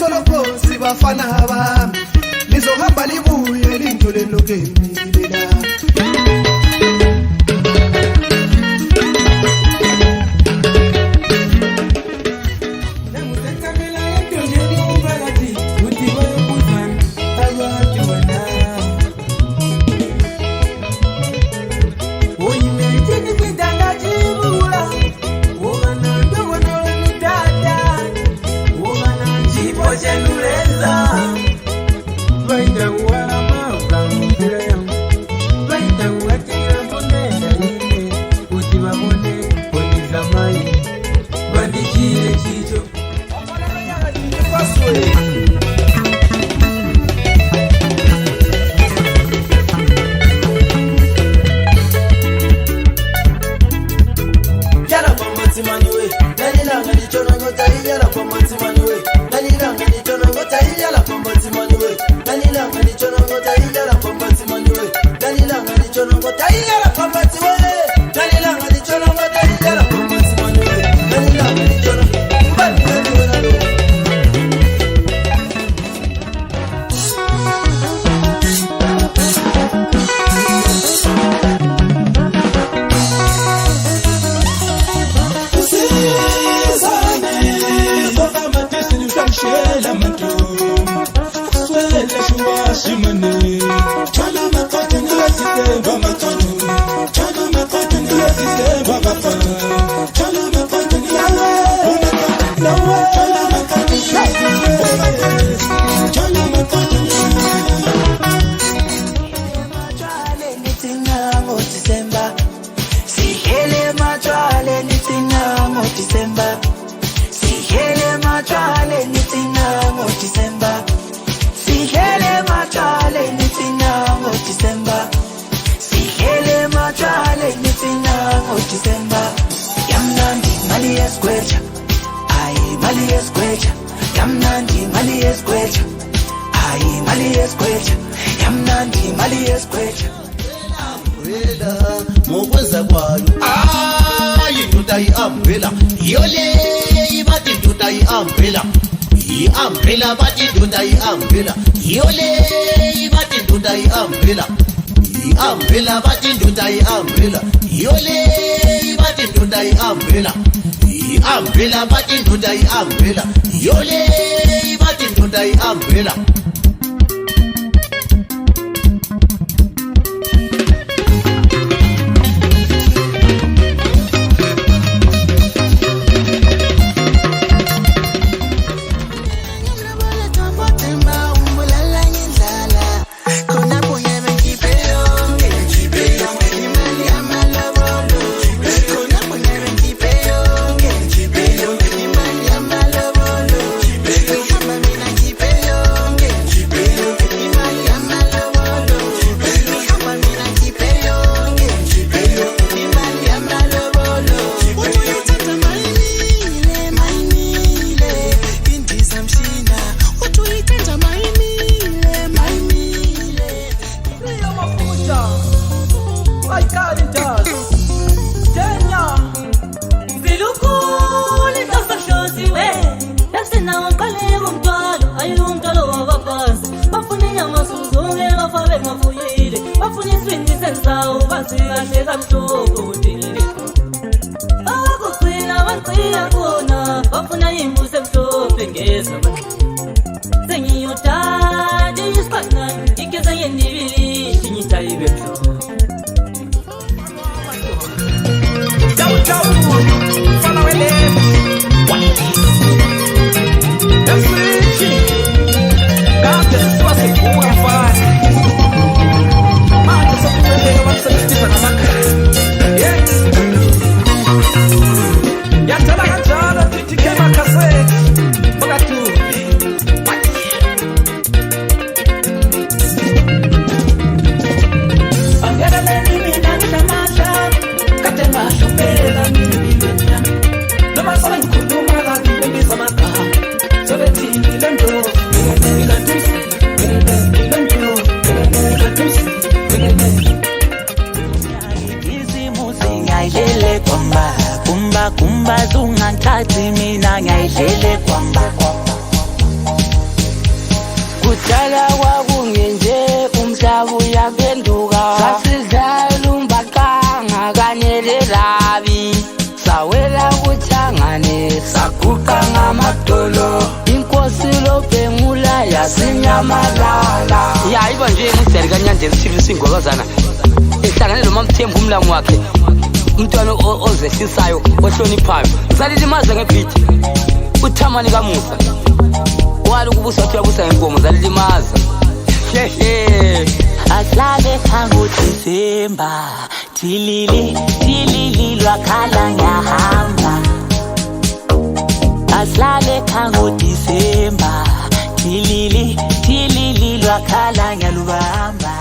soloko sibafana bami lizohamba libuye lindole lokemilela mokwenza kwayo indoda i-umbrella yole bathi indoda i-umbrella i-umbrella bathi indoda i-umbrella yole bathi indoda i-umbrella i-umbrella bathi indoda i-umbrella yole bathi indoda i-umbrella i-umbrella bathi indoda i-umbrella yole bathi indoda i-umbrella kumba zungangithathi mina ngiyayidlele kwamba Dala kwakungenje umhlaba uyapenduka sasidlala umbaqanga kanye lerabi sawela kuthangane saguqa ngamadolo inkosi lobhengula yasinyamalala yayiba nje ngideli kaNyandezi TV singwakazana ehlangane noMamthembu umlamu wakhe umntwana ozehlisayo ohloniphayo salilimaza ngebeat uThamani kaMusa wali kubusa wathi uyabusa ngenkomo zalilimaza ahlale kangoDisemba tilili lwakhala ngiyahamba ahlale kangoDisemba tilili lwakhala ngiyalubamba